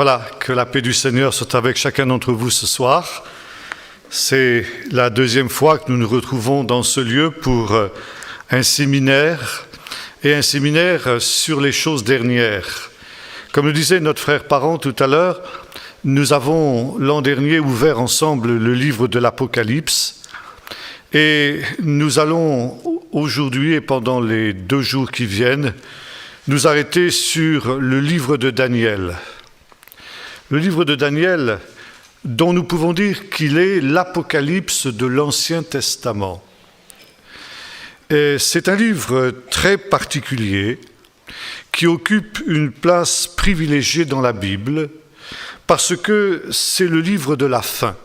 Voilà, que la paix du Seigneur soit avec chacun d'entre vous ce soir. C'est la deuxième fois que nous nous retrouvons dans ce lieu pour un séminaire, et un séminaire sur les choses dernières. Comme le disait notre frère Parent tout à l'heure, nous avons l'an dernier ouvert ensemble le livre de l'Apocalypse, et nous allons aujourd'hui et pendant les 2 jours qui viennent, nous arrêter sur le livre de Daniel. Le livre de Daniel, dont nous pouvons dire qu'il est l'Apocalypse de l'Ancien Testament. Et c'est un livre très particulier qui occupe une place privilégiée dans la Bible parce que c'est le livre de la fin.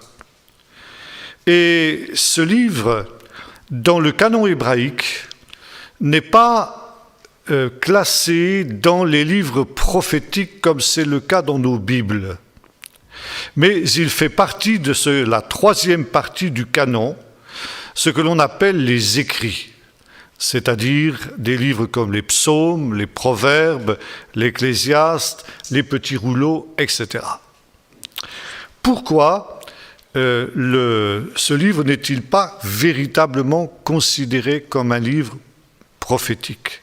Et ce livre, dans le canon hébraïque, n'est pas classé dans les livres prophétiques comme c'est le cas dans nos Bibles. Mais il fait partie de la 3e partie du canon, ce que l'on appelle les écrits, c'est-à-dire des livres comme les psaumes, les proverbes, l'Ecclésiaste, les petits rouleaux, etc. Pourquoi ce livre n'est-il pas véritablement considéré comme un livre prophétique ?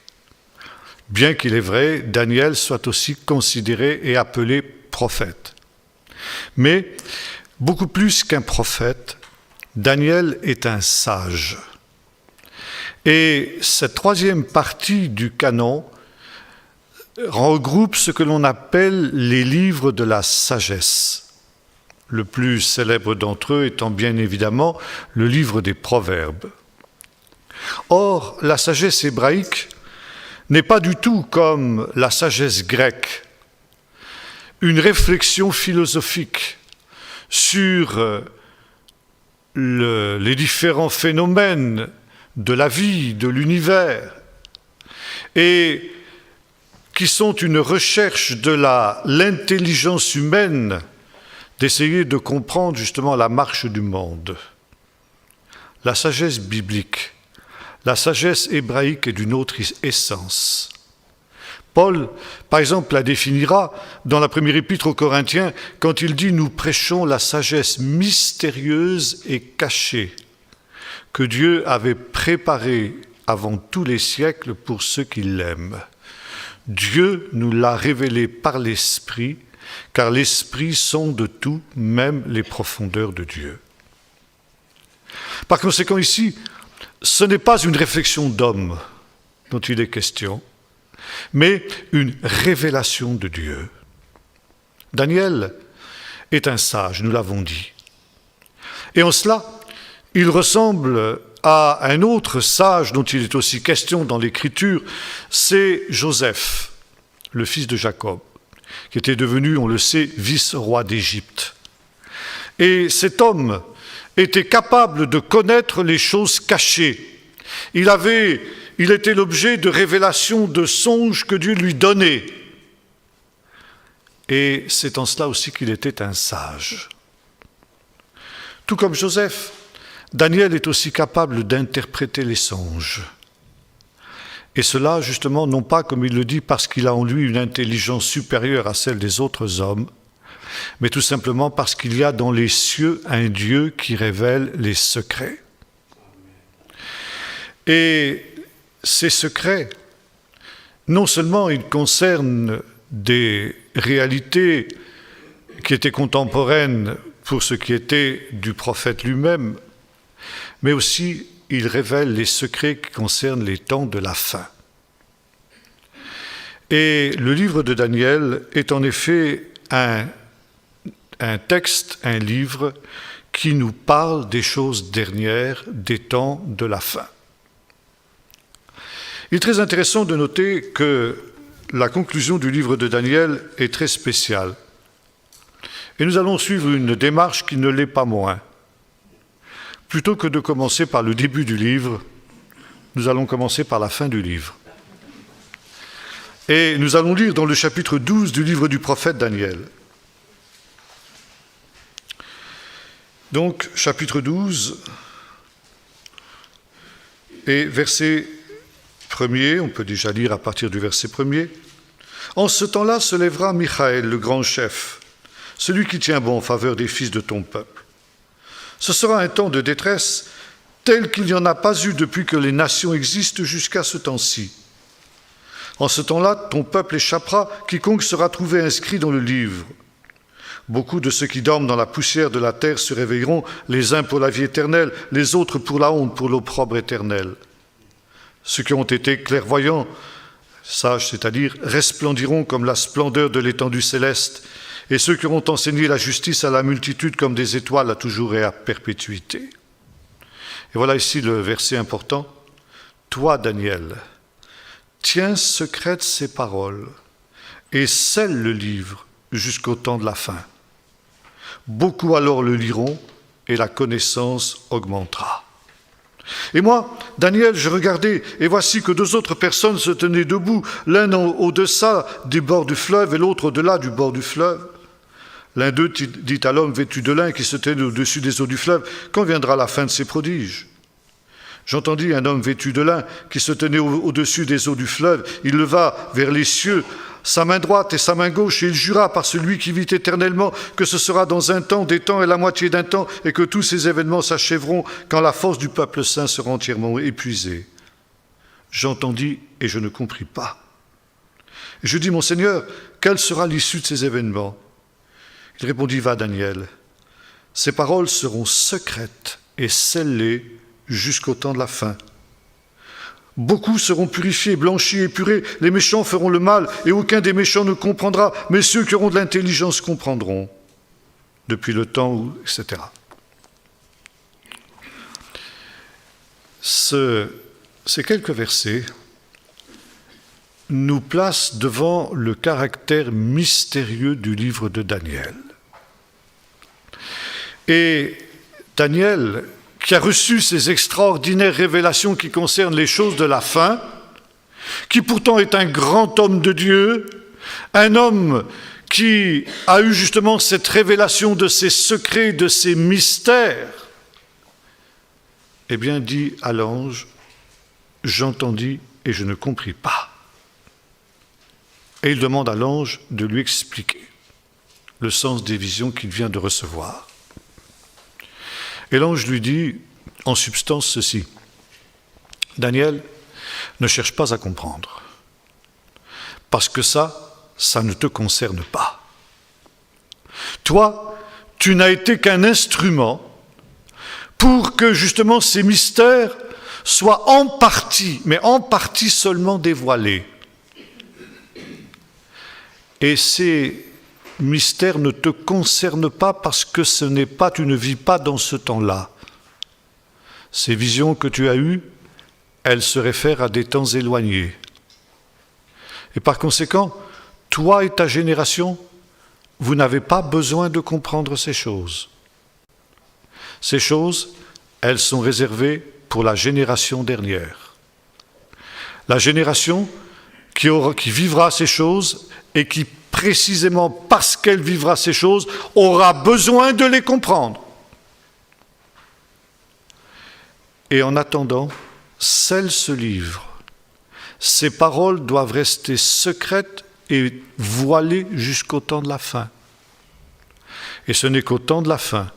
Bien qu'il est vrai, Daniel soit aussi considéré et appelé prophète. Mais, beaucoup plus qu'un prophète, Daniel est un sage. Et cette 3e partie du canon regroupe ce que l'on appelle les livres de la sagesse. Le plus célèbre d'entre eux étant bien évidemment le livre des Proverbes. Or, la sagesse hébraïque n'est pas du tout comme la sagesse grecque, une réflexion philosophique sur les différents phénomènes de la vie, de l'univers, et qui sont une recherche de l'intelligence humaine d'essayer de comprendre justement la marche du monde. La sagesse biblique, la sagesse hébraïque est d'une autre essence. Paul, par exemple, la définira dans la première épître aux Corinthiens quand il dit « Nous prêchons la sagesse mystérieuse et cachée que Dieu avait préparée avant tous les siècles pour ceux qui l'aiment. Dieu nous l'a révélée par l'Esprit, car l'Esprit sonde tout, même les profondeurs de Dieu. » Par conséquent, ici, ce n'est pas une réflexion d'homme dont il est question, mais une révélation de Dieu. Daniel est un sage, nous l'avons dit. Et en cela, il ressemble à un autre sage dont il est aussi question dans l'Écriture, c'est Joseph, le fils de Jacob, qui était devenu, on le sait, vice-roi d'Égypte. Et cet homme était capable de connaître les choses cachées. Il était l'objet de révélations, de songes que Dieu lui donnait. Et c'est en cela aussi qu'il était un sage. Tout comme Joseph, Daniel est aussi capable d'interpréter les songes. Et cela, justement, non pas, comme il le dit, parce qu'il a en lui une intelligence supérieure à celle des autres hommes, mais tout simplement parce qu'il y a dans les cieux un Dieu qui révèle les secrets. Et ces secrets, non seulement ils concernent des réalités qui étaient contemporaines pour ce qui était du prophète lui-même, mais aussi ils révèlent les secrets qui concernent les temps de la fin. Et le livre de Daniel est en effet un texte, un livre qui nous parle des choses dernières, des temps de la fin. Il est très intéressant de noter que la conclusion du livre de Daniel est très spéciale. Et nous allons suivre une démarche qui ne l'est pas moins. Plutôt que de commencer par le début du livre, nous allons commencer par la fin du livre. Et nous allons lire dans le chapitre 12 du livre du prophète Daniel. Donc, chapitre 12, et verset 1er, on peut déjà lire à partir du verset 1er. En ce temps-là se lèvera Michaël, le grand chef, celui qui tient bon en faveur des fils de ton peuple. Ce sera un temps de détresse tel qu'il n'y en a pas eu depuis que les nations existent jusqu'à ce temps-ci. En ce temps-là, ton peuple échappera, quiconque sera trouvé inscrit dans le livre. Beaucoup de ceux qui dorment dans la poussière de la terre se réveilleront, les uns pour la vie éternelle, les autres pour la honte, pour l'opprobre éternel. Ceux qui ont été clairvoyants, sages, c'est-à-dire resplendiront comme la splendeur de l'étendue céleste, et ceux qui auront enseigné la justice à la multitude comme des étoiles à toujours et à perpétuité. Et voilà ici le verset important. Toi, Daniel, tiens secrètes ces paroles et scelle le livre jusqu'au temps de la fin. Beaucoup alors le liront et la connaissance augmentera. Et moi, Daniel, je regardais, et voici que deux autres personnes se tenaient debout, l'un au-deçà du bord du fleuve et l'autre au-delà du bord du fleuve. L'un d'eux dit à l'homme vêtu de lin qui se tenait au-dessus des eaux du fleuve, « Quand viendra la fin de ces prodiges ?» J'entendis un homme vêtu de lin qui se tenait au-dessus des eaux du fleuve. Il leva vers les cieux sa main droite et sa main gauche, et il jura par celui qui vit éternellement que ce sera dans un temps, des temps et la moitié d'un temps, et que tous ces événements s'achèveront quand la force du peuple saint sera entièrement épuisée. J'entendis et je ne compris pas. Et je dis, mon Seigneur, quelle sera l'issue de ces événements ? Il répondit, va Daniel, ces paroles seront secrètes et scellées jusqu'au temps de la fin. Beaucoup seront purifiés, blanchis, épurés. Les méchants feront le mal et aucun des méchants ne comprendra, mais ceux qui auront de l'intelligence comprendront. Depuis le temps où, etc. Ces quelques versets nous placent devant le caractère mystérieux du livre de Daniel. Et Daniel, qui a reçu ces extraordinaires révélations qui concernent les choses de la fin, qui pourtant est un grand homme de Dieu, un homme qui a eu justement cette révélation de ses secrets, de ses mystères, eh bien dit à l'ange, j'entendis et je ne compris pas. Et il demande à l'ange de lui expliquer le sens des visions qu'il vient de recevoir. Et l'ange lui dit, en substance, ceci. Daniel, ne cherche pas à comprendre, parce que ça ne te concerne pas. Toi, tu n'as été qu'un instrument pour que justement ces mystères soient en partie, mais en partie seulement dévoilés. Et ces mystère ne te concerne pas parce que tu ne vis pas dans ce temps-là. Ces visions que tu as eues, elles se réfèrent à des temps éloignés. Et par conséquent, toi et ta génération, vous n'avez pas besoin de comprendre ces choses. Ces choses, elles sont réservées pour la génération dernière. La génération qui vivra ces choses et qui précisément parce qu'elle vivra ces choses, aura besoin de les comprendre. Et en attendant, scelle ce livre. Ces paroles doivent rester secrètes et voilées jusqu'au temps de la fin. Et ce n'est qu'au temps de la fin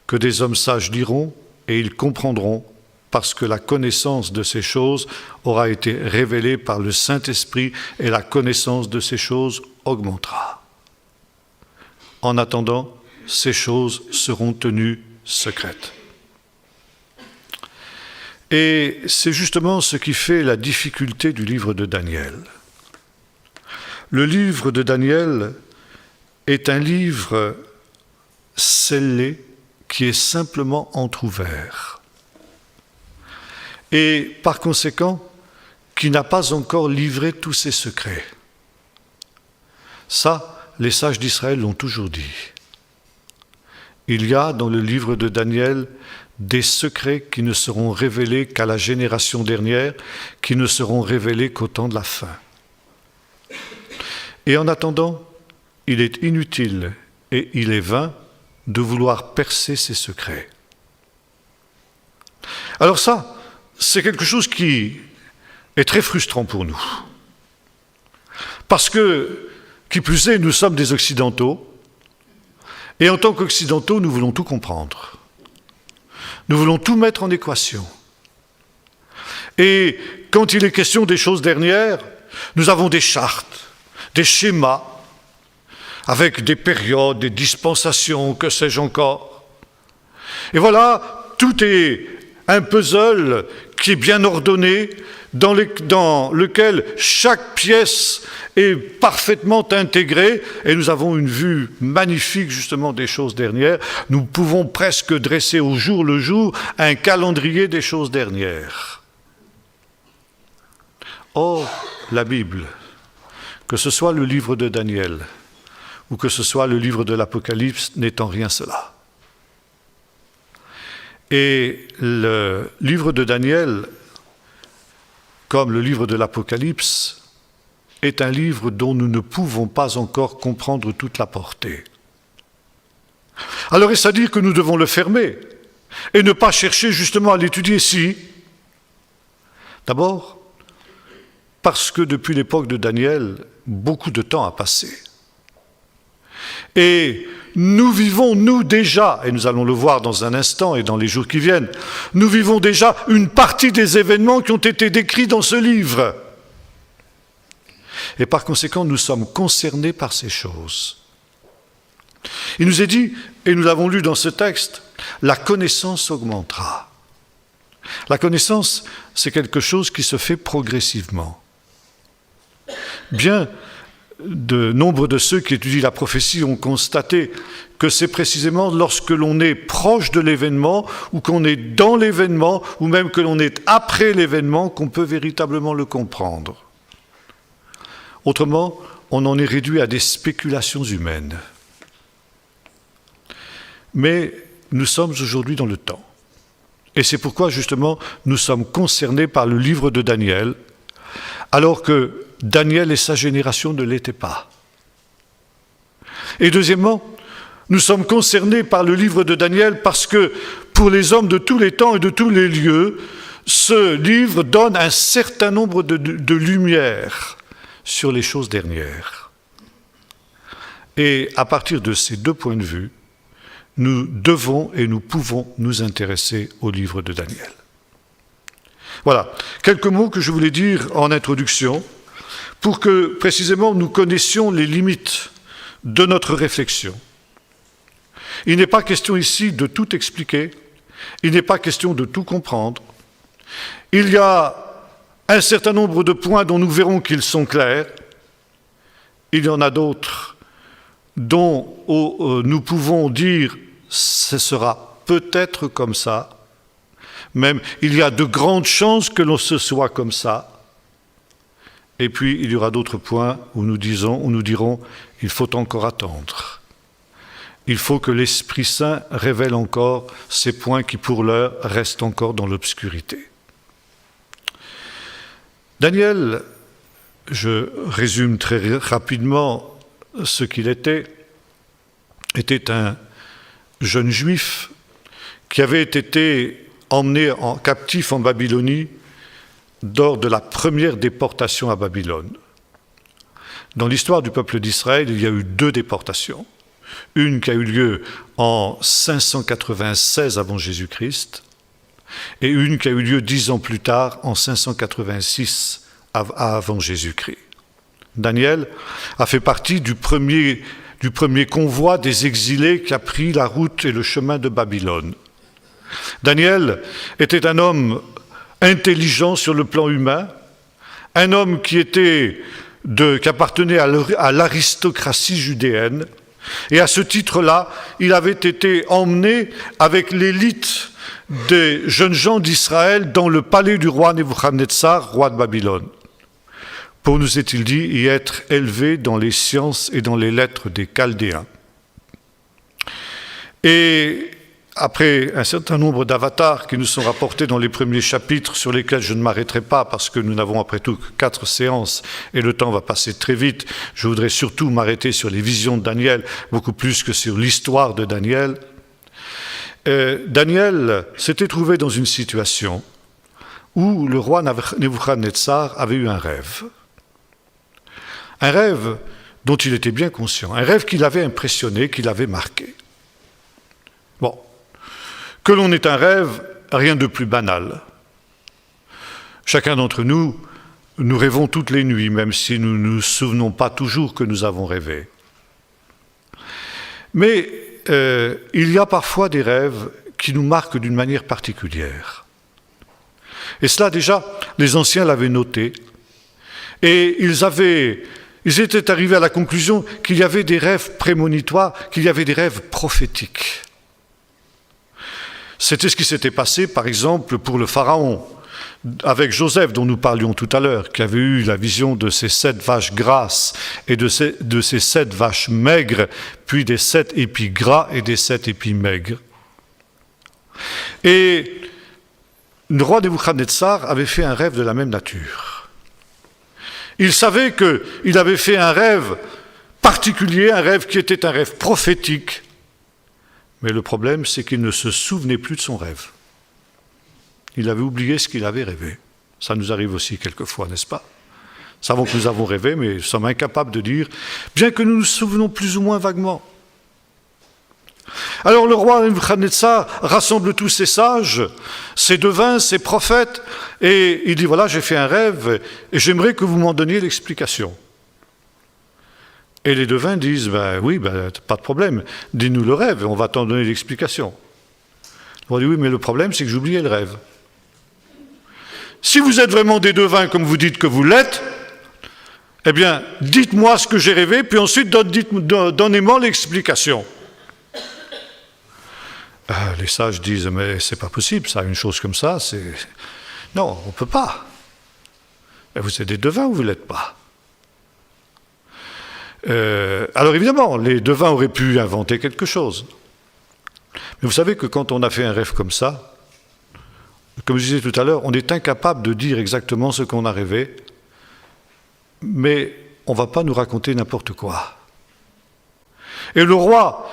que des hommes sages liront et ils comprendront parce que la connaissance de ces choses aura été révélée par le Saint-Esprit et la connaissance de ces choses augmentera. En attendant, ces choses seront tenues secrètes. Et c'est justement ce qui fait la difficulté du livre de Daniel. Le livre de Daniel est un livre scellé qui est simplement entrouvert. Et par conséquent, qui n'a pas encore livré tous ses secrets. Ça, les sages d'Israël l'ont toujours dit. Il y a dans le livre de Daniel des secrets qui ne seront révélés qu'à la génération dernière, qui ne seront révélés qu'au temps de la fin. Et en attendant, il est inutile et il est vain de vouloir percer ces secrets. Alors ça, c'est quelque chose qui est très frustrant pour nous. Parce que, qui plus est, nous sommes des Occidentaux, et en tant qu'Occidentaux, nous voulons tout comprendre. Nous voulons tout mettre en équation. Et quand il est question des choses dernières, nous avons des chartes, des schémas, avec des périodes, des dispensations, que sais-je encore. Et voilà, tout est un puzzle qui est bien ordonné, dans lequel chaque pièce est parfaitement intégrée, et nous avons une vue magnifique justement des choses dernières. Nous pouvons presque dresser au jour le jour un calendrier des choses dernières. Or, la Bible, que ce soit le livre de Daniel ou que ce soit le livre de l'Apocalypse, n'est en rien cela. Et le livre de Daniel, comme le livre de l'Apocalypse, est un livre dont nous ne pouvons pas encore comprendre toute la portée. Alors est-ce à dire que nous devons le fermer et ne pas chercher justement à l'étudier? Si. D'abord, parce que depuis l'époque de Daniel, beaucoup de temps a passé. Et nous vivons, nous déjà, et nous allons le voir dans un instant et dans les jours qui viennent, nous vivons déjà une partie des événements qui ont été décrits dans ce livre. Et par conséquent, nous sommes concernés par ces choses. Il nous est dit, et nous l'avons lu dans ce texte, la connaissance augmentera. La connaissance, c'est quelque chose qui se fait progressivement. Bien, de nombre de ceux qui étudient la prophétie ont constaté que c'est précisément lorsque l'on est proche de l'événement, ou qu'on est dans l'événement, ou même que l'on est après l'événement, qu'on peut véritablement le comprendre. Autrement, on en est réduit à des spéculations humaines. Mais nous sommes aujourd'hui dans le temps. Et c'est pourquoi, justement, nous sommes concernés par le livre de Daniel, alors que Daniel et sa génération ne l'étaient pas. Et deuxièmement, nous sommes concernés par le livre de Daniel parce que, pour les hommes de tous les temps et de tous les lieux, ce livre donne un certain nombre de lumières sur les choses dernières. Et à partir de ces deux points de vue, nous devons et nous pouvons nous intéresser au livre de Daniel. Voilà, quelques mots que je voulais dire en introduction pour que précisément nous connaissions les limites de notre réflexion. Il n'est pas question ici de tout expliquer, il n'est pas question de tout comprendre. Il y a un certain nombre de points dont nous verrons qu'ils sont clairs, il y en a d'autres dont nous pouvons dire ce sera peut-être comme ça, même il y a de grandes chances que l'on se soit comme ça, et puis il y aura d'autres points où nous dirons il faut encore attendre. Il faut que l'Esprit Saint révèle encore ces points qui pour l'heure restent encore dans l'obscurité. Daniel, je résume très rapidement ce qu'il était un jeune juif qui avait été emmené en captif en Babylonie lors de la première déportation à Babylone. Dans l'histoire du peuple d'Israël, il y a eu 2 déportations. Une qui a eu lieu en 596 avant Jésus-Christ et une qui a eu lieu 10 ans plus tard en 586 avant Jésus-Christ. Daniel a fait partie du premier convoi des exilés qui a pris la route et le chemin de Babylone. Daniel était un homme intelligent sur le plan humain, un homme qui appartenait à l'aristocratie judéenne, et à ce titre-là, il avait été emmené avec l'élite des jeunes gens d'Israël dans le palais du roi Nebuchadnezzar, roi de Babylone, pour, nous est-il dit, y être élevé dans les sciences et dans les lettres des Chaldéens. Et après un certain nombre d'avatars qui nous sont rapportés dans les premiers chapitres, sur lesquels je ne m'arrêterai pas parce que nous n'avons après tout que 4 séances et le temps va passer très vite, je voudrais surtout m'arrêter sur les visions de Daniel, beaucoup plus que sur l'histoire de Daniel. Daniel s'était trouvé dans une situation où le roi Nebuchadnezzar avait eu un rêve. Un rêve dont il était bien conscient, un rêve qui l'avait impressionné, qui l'avait marqué. Bon, que l'on ait un rêve, rien de plus banal. Chacun d'entre nous, nous rêvons toutes les nuits, même si nous ne nous souvenons pas toujours que nous avons rêvé. Mais il y a parfois des rêves qui nous marquent d'une manière particulière. Et cela déjà, les anciens l'avaient noté, et ils étaient arrivés à la conclusion qu'il y avait des rêves prémonitoires, qu'il y avait des rêves prophétiques. C'était ce qui s'était passé, par exemple, pour le Pharaon, avec Joseph, dont nous parlions tout à l'heure, qui avait eu la vision de ces 7 vaches grasses et de ces 7 vaches maigres, puis des 7 épis gras et des 7 épis maigres. Et le roi Nebuchadnezzar avait fait un rêve de la même nature. Il savait qu'il avait fait un rêve particulier, un rêve qui était un rêve prophétique. Mais le problème, c'est qu'il ne se souvenait plus de son rêve. Il avait oublié ce qu'il avait rêvé. Ça nous arrive aussi quelquefois, n'est-ce pas? Nous savons que nous avons rêvé, mais nous sommes incapables de dire, bien que nous nous souvenons plus ou moins vaguement. Alors le roi Nebuchadnezzar rassemble tous ses sages, ses devins, ses prophètes, et il dit, voilà, j'ai fait un rêve, et j'aimerais que vous m'en donniez l'explication. Et les devins disent, oui, pas de problème, dis-nous le rêve, et on va t'en donner l'explication. On dit, oui, mais le problème, c'est que j'ai oublié le rêve. Si vous êtes vraiment des devins, comme vous dites que vous l'êtes, eh bien, dites-moi ce que j'ai rêvé, puis ensuite, donnez-moi l'explication. Les sages disent, mais c'est pas possible, ça, une chose comme ça, c'est... Non, on ne peut pas. Mais vous êtes des devins ou vous ne l'êtes pas? Alors évidemment, les devins auraient pu inventer quelque chose. Mais vous savez que quand on a fait un rêve comme ça, comme je disais tout à l'heure, on est incapable de dire exactement ce qu'on a rêvé, mais on ne va pas nous raconter n'importe quoi. Et le roi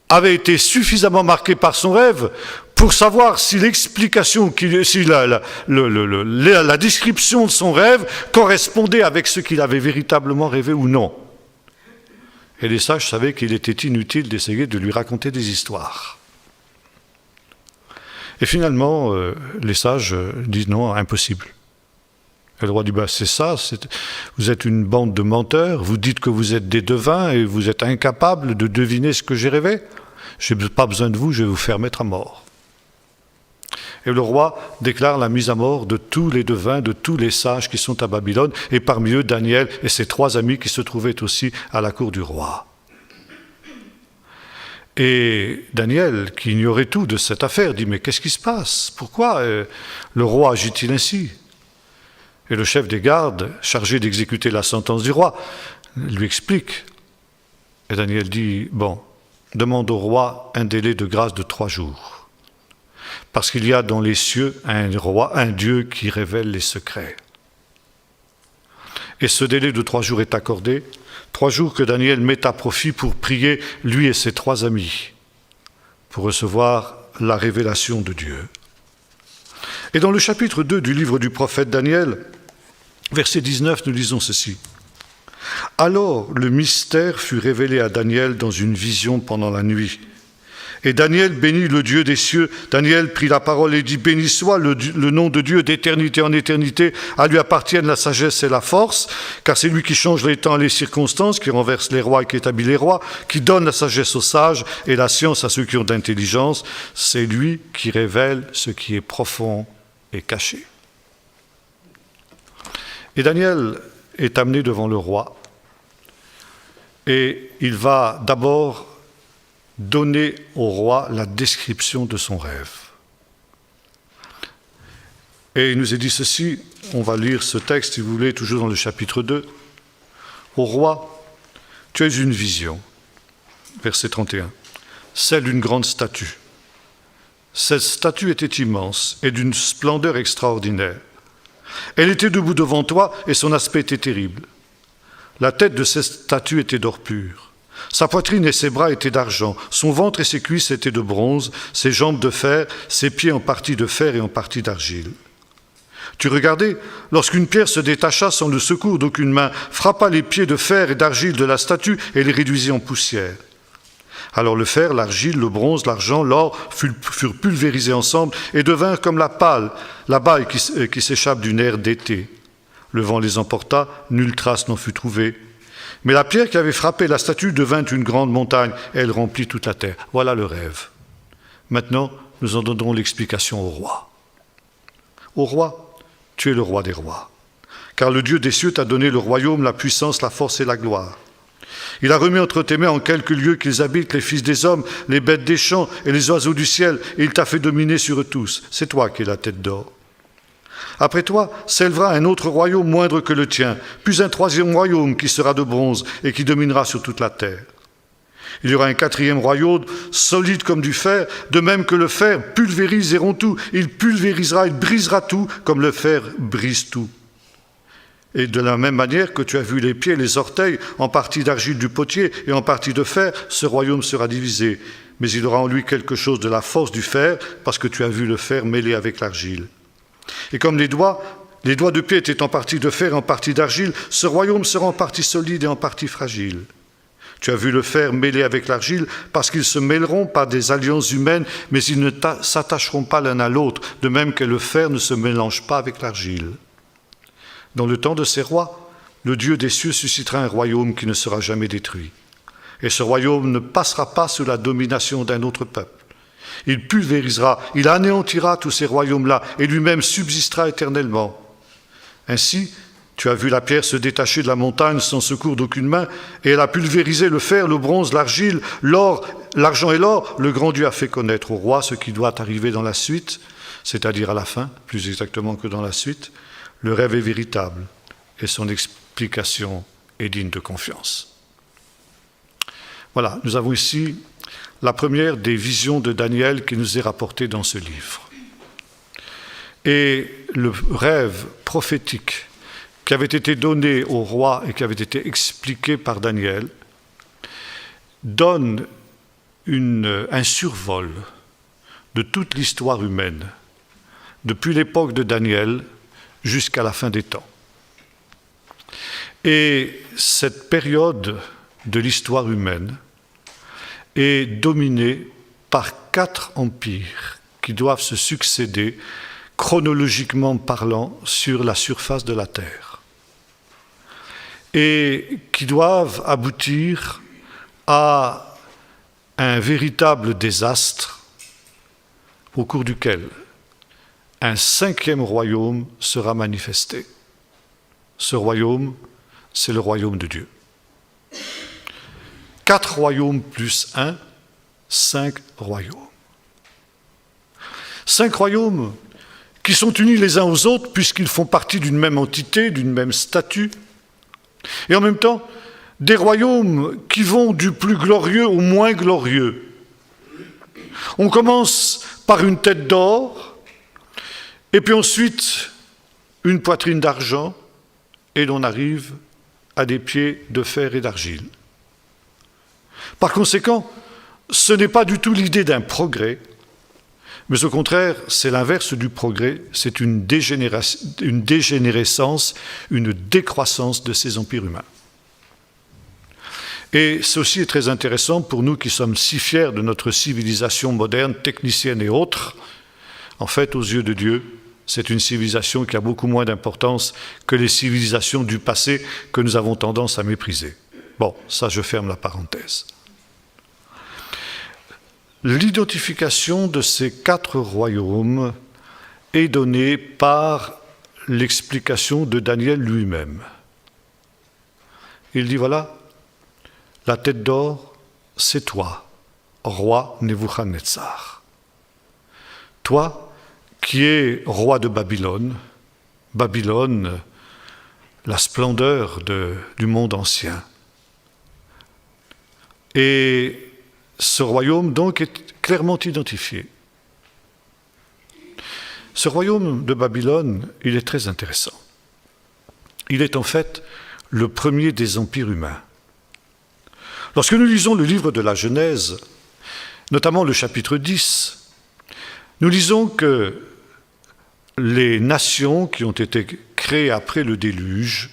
avait été suffisamment marqué par son rêve pour savoir si l'explication, si la description de son rêve correspondait avec ce qu'il avait véritablement rêvé ou non. Et les sages savaient qu'il était inutile d'essayer de lui raconter des histoires. Et finalement, les sages disent non, impossible. Et le roi dit, c'est ça, vous êtes une bande de menteurs, vous dites que vous êtes des devins et vous êtes incapables de deviner ce que j'ai rêvé. Je n'ai pas besoin de vous, je vais vous faire mettre à mort. Et le roi déclare la mise à mort de tous les devins, de tous les sages qui sont à Babylone, et parmi eux Daniel et ses 3 amis qui se trouvaient aussi à la cour du roi. Et Daniel, qui ignorait tout de cette affaire, dit, mais qu'est-ce qui se passe? Pourquoi le roi agit-il ainsi? Et le chef des gardes, chargé d'exécuter la sentence du roi, lui explique. Et Daniel dit, bon, demande au roi un délai de grâce de 3 jours. Parce qu'il y a dans les cieux un roi, un Dieu qui révèle les secrets. Et ce délai de 3 jours est accordé, 3 jours que Daniel met à profit pour prier, lui et ses 3 amis, pour recevoir la révélation de Dieu. Et dans le chapitre 2 du livre du prophète Daniel, verset 19, nous lisons ceci. « Alors le mystère fut révélé à Daniel dans une vision pendant la nuit. Et Daniel bénit le Dieu des cieux. Daniel prit la parole et dit, béni soit le nom de Dieu d'éternité en éternité. À lui appartiennent la sagesse et la force, car c'est lui qui change les temps et les circonstances, qui renverse les rois et qui établit les rois, qui donne la sagesse aux sages et la science à ceux qui ont d'intelligence. C'est lui qui révèle ce qui est profond et caché. » Et Daniel est amené devant le roi et il va d'abord donner au roi la description de son rêve. Et il nous est dit ceci, on va lire ce texte, si vous voulez, toujours dans le chapitre 2. « Au roi, tu as une vision. » Verset 31. « Celle d'une grande statue. Cette statue était immense et d'une splendeur extraordinaire. Elle était debout devant toi et son aspect était terrible. La tête de cette statue était d'or pur. Sa poitrine et ses bras étaient d'argent, son ventre et ses cuisses étaient de bronze, ses jambes de fer, ses pieds en partie de fer et en partie d'argile. Tu regardais, lorsqu'une pierre se détacha sans le secours d'aucune main, frappa les pieds de fer et d'argile de la statue et les réduisit en poussière. Alors le fer, l'argile, le bronze, l'argent, l'or furent pulvérisés ensemble et devinrent comme la paille qui s'échappe d'une aire d'été. Le vent les emporta, nulle trace n'en fut trouvée. Mais la pierre qui avait frappé la statue devint une grande montagne et elle remplit toute la terre. Voilà le rêve. Maintenant, nous en donnerons l'explication au roi. Ô roi, tu es le roi des rois, car le Dieu des cieux t'a donné le royaume, la puissance, la force et la gloire. Il a remis entre tes mains en quelques lieux qu'ils habitent les fils des hommes, les bêtes des champs et les oiseaux du ciel, et il t'a fait dominer sur eux tous. C'est toi qui es la tête d'or. Après toi s'élèvera un autre royaume moindre que le tien, puis un troisième royaume qui sera de bronze et qui dominera sur toute la terre. Il y aura un quatrième royaume, solide comme du fer, de même que le fer pulvérise et rompt tout. Il pulvérisera, il brisera tout, comme le fer brise tout. Et de la même manière que tu as vu les pieds et les orteils, en partie d'argile du potier et en partie de fer, ce royaume sera divisé. Mais il aura en lui quelque chose de la force du fer, parce que tu as vu le fer mêlé avec l'argile. Et comme les doigts de pied étaient en partie de fer et en partie d'argile, ce royaume sera en partie solide et en partie fragile. Tu as vu le fer mêlé avec l'argile, parce qu'ils se mêleront par des alliances humaines, mais ils ne s'attacheront pas l'un à l'autre, de même que le fer ne se mélange pas avec l'argile. Dans le temps de ces rois, le Dieu des cieux suscitera un royaume qui ne sera jamais détruit. Et ce royaume ne passera pas sous la domination d'un autre peuple. Il pulvérisera, il anéantira tous ces royaumes-là, et lui-même subsistera éternellement. Ainsi, tu as vu la pierre se détacher de la montagne sans secours d'aucune main, et elle a pulvérisé le fer, le bronze, l'argile, l'or, l'argent et l'or. Le grand Dieu a fait connaître au roi ce qui doit arriver dans la suite, c'est-à-dire à la fin, plus exactement que dans la suite. Le rêve est véritable, et son explication est digne de confiance. Voilà, nous avons ici la première des visions de Daniel qui nous est rapportée dans ce livre. Et le rêve prophétique qui avait été donné au roi et qui avait été expliqué par Daniel, donne un survol de toute l'histoire humaine, depuis l'époque de Daniel jusqu'à la fin des temps. Et cette période de l'histoire humaine est dominée par 4 empires qui doivent se succéder, chronologiquement parlant, sur la surface de la Terre, et qui doivent aboutir à un véritable désastre au cours duquel un 5e royaume sera manifesté. Ce royaume, c'est le royaume de Dieu. 4 royaumes plus 1, 5 royaumes. 5 royaumes qui sont unis les uns aux autres puisqu'ils font partie d'une même entité, d'une même statut, et en même temps, des royaumes qui vont du plus glorieux au moins glorieux. On commence par une tête d'or, et puis ensuite une poitrine d'argent, et l'on arrive à des pieds de fer et d'argile. Par conséquent, ce n'est pas du tout l'idée d'un progrès, mais au contraire, c'est l'inverse du progrès, c'est une dégénérescence, une décroissance de ces empires humains. Et ceci est très intéressant pour nous qui sommes si fiers de notre civilisation moderne, technicienne et autres. En fait, aux yeux de Dieu, c'est une civilisation qui a beaucoup moins d'importance que les civilisations du passé que nous avons tendance à mépriser. Bon, ça je ferme la parenthèse. L'identification de ces 4 royaumes est donnée par l'explication de Daniel lui-même. Il dit, voilà, la tête d'or, c'est toi, roi Nebuchadnezzar. Toi qui es roi de Babylone, Babylone, la splendeur du monde ancien. Et ce royaume, donc, est clairement identifié. Ce royaume de Babylone, il est très intéressant. Il est en fait le premier des empires humains. Lorsque nous lisons le livre de la Genèse, notamment le chapitre 10, nous lisons que les nations qui ont été créées après le déluge,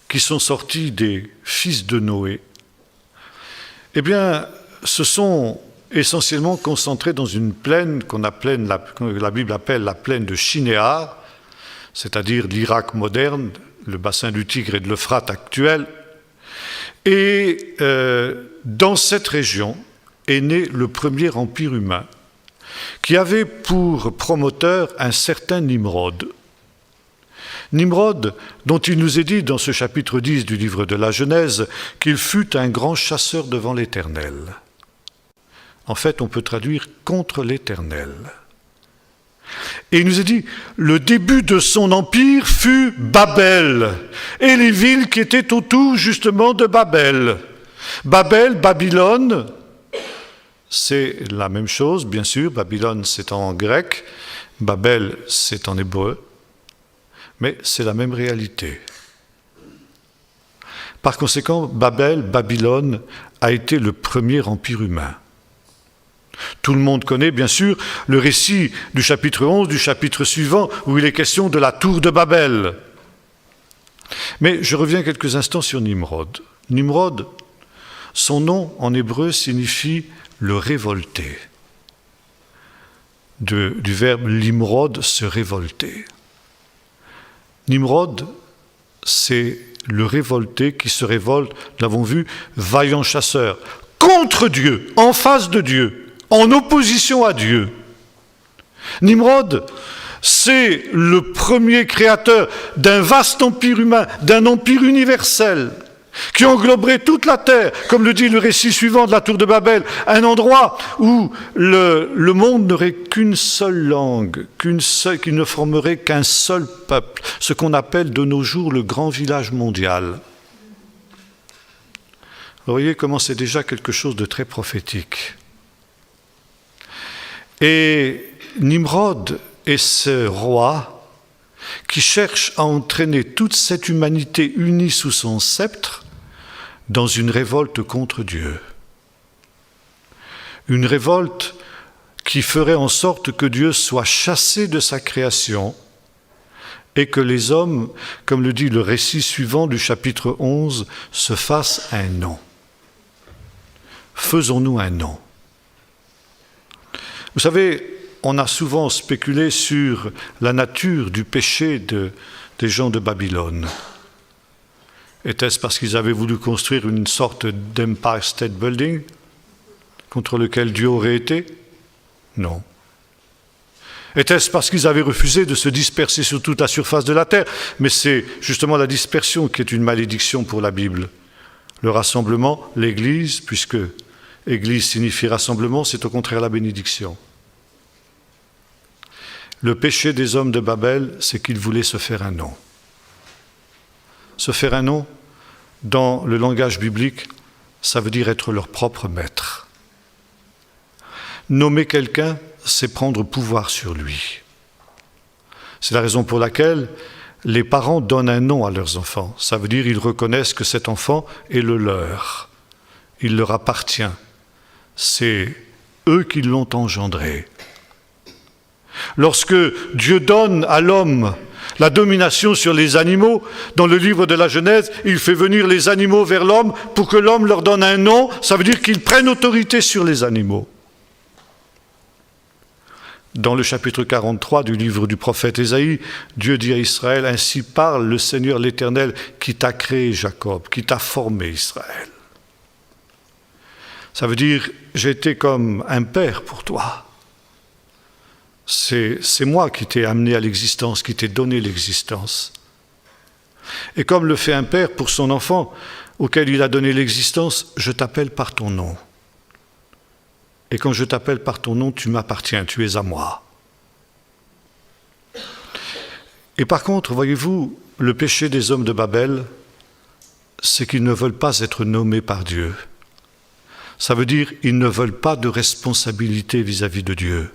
qui sont sorties des fils de Noé, eh bien, se sont essentiellement concentrés dans une plaine que la Bible appelle la plaine de Shinéar, c'est-à-dire l'Irak moderne, le bassin du Tigre et de l'Euphrate actuel. Et dans cette région est né le premier empire humain, qui avait pour promoteur un certain Nimrod. Nimrod, dont il nous est dit dans ce chapitre 10 du livre de la Genèse qu'il fut un grand chasseur devant l'Éternel. En fait, on peut traduire contre l'Éternel. Et il nous est dit, le début de son empire fut Babel, et les villes qui étaient autour justement de Babel. Babel, Babylone, c'est la même chose, bien sûr. Babylone, c'est en grec. Babel, c'est en hébreu. Mais c'est la même réalité. Par conséquent, Babylone, a été le premier empire humain. Tout le monde connaît, bien sûr, le récit du chapitre 11, du chapitre suivant, où il est question de la tour de Babel. Mais je reviens quelques instants sur Nimrod. Nimrod, son nom en hébreu signifie le révolté, du verbe limrod, se révolter. Nimrod, c'est le révolté qui se révolte, nous l'avons vu, vaillant chasseur, contre Dieu, en face de Dieu, en opposition à Dieu. Nimrod, c'est le premier créateur d'un vaste empire humain, d'un empire universel, qui engloberait toute la terre, comme le dit le récit suivant de la tour de Babel, un endroit où le monde n'aurait qu'une seule langue, qui ne formerait qu'un seul peuple, ce qu'on appelle de nos jours le grand village mondial. Vous voyez comment c'est déjà quelque chose de très prophétique. Et Nimrod est ce roi qui cherche à entraîner toute cette humanité unie sous son sceptre dans une révolte contre Dieu. Une révolte qui ferait en sorte que Dieu soit chassé de sa création et que les hommes, comme le dit le récit suivant du chapitre 11, se fassent un nom. Faisons-nous un nom. Vous savez, on a souvent spéculé sur la nature du péché des gens de Babylone. Était-ce parce qu'ils avaient voulu construire une sorte d'Empire State Building contre lequel Dieu aurait été? Non. Était-ce parce qu'ils avaient refusé de se disperser sur toute la surface de la terre? Mais c'est justement la dispersion qui est une malédiction pour la Bible. Le rassemblement, l'Église, puisque Église signifie rassemblement, c'est au contraire la bénédiction. Le péché des hommes de Babel, c'est qu'ils voulaient se faire un nom. Se faire un nom, dans le langage biblique, ça veut dire être leur propre maître. Nommer quelqu'un, c'est prendre pouvoir sur lui. C'est la raison pour laquelle les parents donnent un nom à leurs enfants. Ça veut dire qu'ils reconnaissent que cet enfant est le leur. Il leur appartient. C'est eux qui l'ont engendré. Lorsque Dieu donne à l'homme la domination sur les animaux, dans le livre de la Genèse, il fait venir les animaux vers l'homme pour que l'homme leur donne un nom. Ça veut dire qu'ils prennent autorité sur les animaux. Dans le chapitre 43 du livre du prophète Ésaïe, Dieu dit à Israël, « Ainsi parle le Seigneur l'Éternel qui t'a créé Jacob, qui t'a formé Israël. » Ça veut dire, j'ai été comme un père pour toi. C'est moi qui t'ai amené à l'existence, qui t'ai donné l'existence. Et comme le fait un père pour son enfant, auquel il a donné l'existence, je t'appelle par ton nom. Et quand je t'appelle par ton nom, tu m'appartiens, tu es à moi. Et par contre, voyez-vous, le péché des hommes de Babel, c'est qu'ils ne veulent pas être nommés par Dieu. Ça veut dire qu'ils ne veulent pas de responsabilité vis-à-vis de Dieu.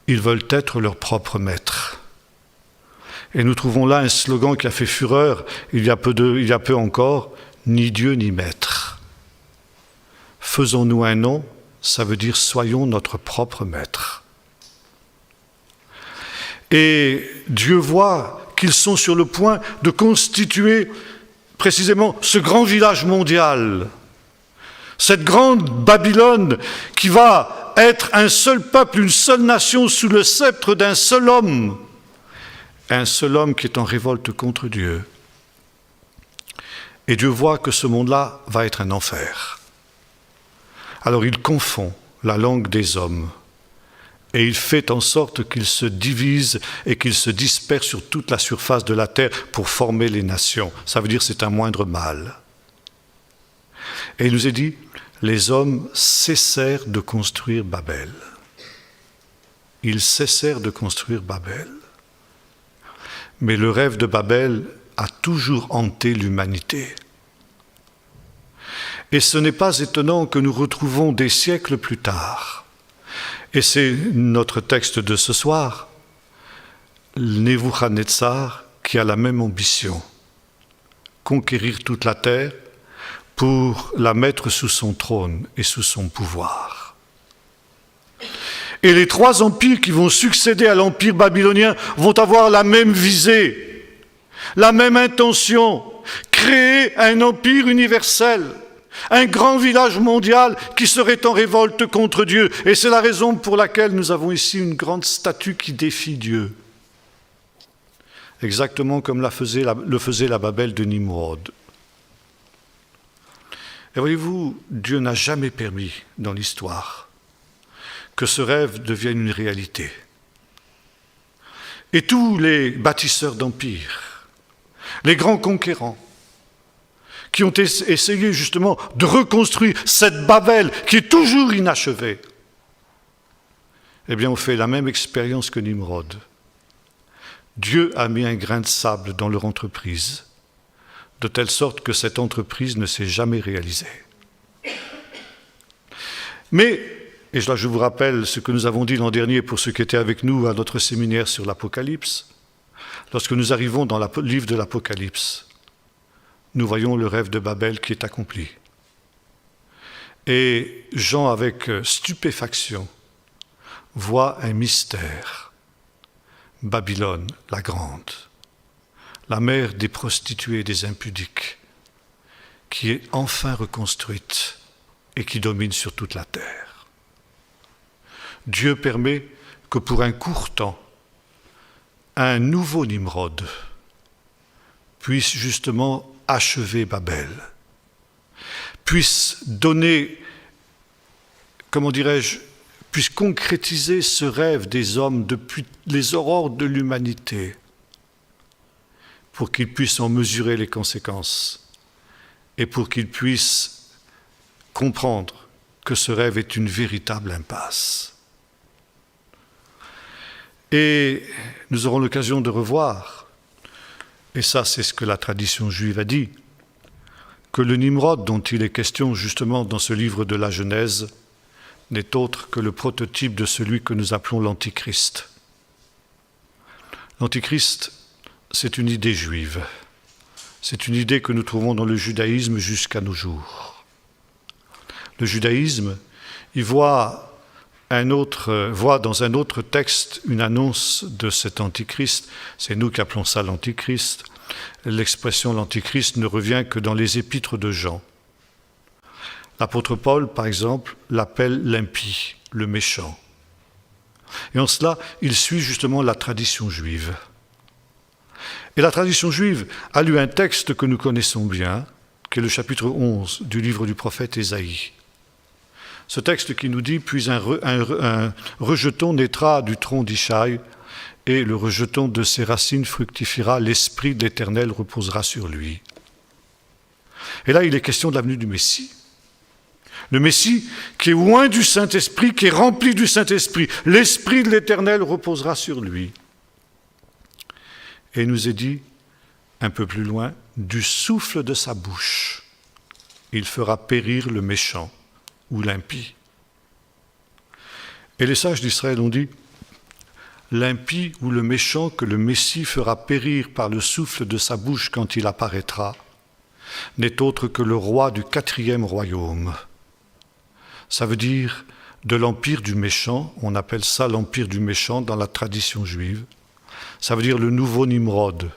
Ils veulent être leur propre maître. Et nous trouvons là un slogan qui a fait fureur il y a peu encore, « Ni Dieu ni maître ». Faisons-nous un nom, ça veut dire soyons notre propre maître. Et Dieu voit qu'ils sont sur le point de constituer précisément ce grand village mondial, cette grande Babylone qui va être un seul peuple, une seule nation sous le sceptre d'un seul homme qui est en révolte contre Dieu. Et Dieu voit que ce monde-là va être un enfer. Alors il confond la langue des hommes et il fait en sorte qu'ils se divisent et qu'ils se dispersent sur toute la surface de la terre pour former les nations. Ça veut dire que c'est un moindre mal. Et il nous est dit, les hommes cessèrent de construire Babel. Ils cessèrent de construire Babel. Mais le rêve de Babel a toujours hanté l'humanité. Et ce n'est pas étonnant que nous retrouvons des siècles plus tard, et c'est notre texte de ce soir, Nebuchadnezzar qui a la même ambition, conquérir toute la terre pour la mettre sous son trône et sous son pouvoir. Et les trois empires qui vont succéder à l'empire babylonien vont avoir la même visée, la même intention, créer un empire universel, un grand village mondial qui serait en révolte contre Dieu. Et c'est la raison pour laquelle nous avons ici une grande statue qui défie Dieu. Exactement comme le faisait la Babel de Nimrod. Et voyez-vous, Dieu n'a jamais permis dans l'histoire que ce rêve devienne une réalité. Et tous les bâtisseurs d'empires, les grands conquérants, qui ont essayé justement de reconstruire cette Babel qui est toujours inachevée, eh bien, ont fait la même expérience que Nimrod. Dieu a mis un grain de sable dans leur entreprise, de telle sorte que cette entreprise ne s'est jamais réalisée. Mais, et là je vous rappelle ce que nous avons dit l'an dernier pour ceux qui étaient avec nous à notre séminaire sur l'Apocalypse, lorsque nous arrivons dans le livre de l'Apocalypse, nous voyons le rêve de Babel qui est accompli. Et Jean, avec stupéfaction, voit un mystère. Babylone, la grande, la mère des prostituées et des impudiques, qui est enfin reconstruite et qui domine sur toute la terre. Dieu permet que pour un court temps, un nouveau Nimrod puisse justement achever Babel, puisse donner, comment dirais-je, puisse concrétiser ce rêve des hommes depuis les aurores de l'humanité, pour qu'ils puissent en mesurer les conséquences et pour qu'ils puissent comprendre que ce rêve est une véritable impasse. Et nous aurons l'occasion de revoir, et ça c'est ce que la tradition juive a dit, que le Nimrod dont il est question justement dans ce livre de la Genèse n'est autre que le prototype de celui que nous appelons l'Antichrist. L'Antichrist, c'est une idée juive. C'est une idée que nous trouvons dans le judaïsme jusqu'à nos jours. Le judaïsme, il voit dans un autre texte une annonce de cet Antichrist. C'est nous qui appelons ça l'Antichrist. L'expression l'Antichrist ne revient que dans les épîtres de Jean. L'apôtre Paul, par exemple, l'appelle l'impie, le méchant. Et en cela, il suit justement la tradition juive. Et la tradition juive a lu un texte que nous connaissons bien, qui est le chapitre 11 du livre du prophète Ésaïe. Ce texte qui nous dit « Puis un rejeton naîtra du tronc d'Ishaï, et le rejeton de ses racines fructifiera, l'Esprit de l'Éternel reposera sur lui. » Et là, il est question de la venue du Messie. Le Messie qui est loin du Saint-Esprit, qui est rempli du Saint-Esprit. L'Esprit de l'Éternel reposera sur lui. Et il nous est dit, un peu plus loin, du souffle de sa bouche, il fera périr le méchant ou l'impie. Et les sages d'Israël ont dit, l'impie ou le méchant que le Messie fera périr par le souffle de sa bouche quand il apparaîtra, n'est autre que le roi du 4e royaume. Ça veut dire de l'empire du méchant, on appelle ça l'empire du méchant dans la tradition juive, Ça veut dire le nouveau Nimrod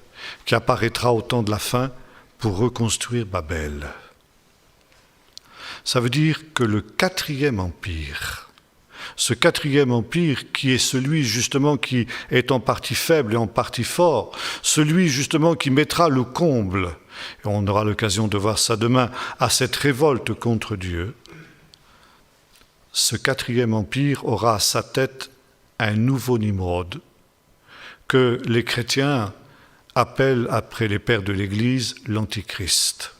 qui apparaîtra au temps de la fin pour reconstruire Babel. Ça veut dire que le quatrième empire, ce quatrième empire qui est celui justement qui est en partie faible et en partie fort, celui justement qui mettra le comble, et on aura l'occasion de voir ça demain, à cette révolte contre Dieu, ce quatrième empire aura à sa tête un nouveau Nimrod que les chrétiens appellent, après les pères de l'Église, l'Antichrist.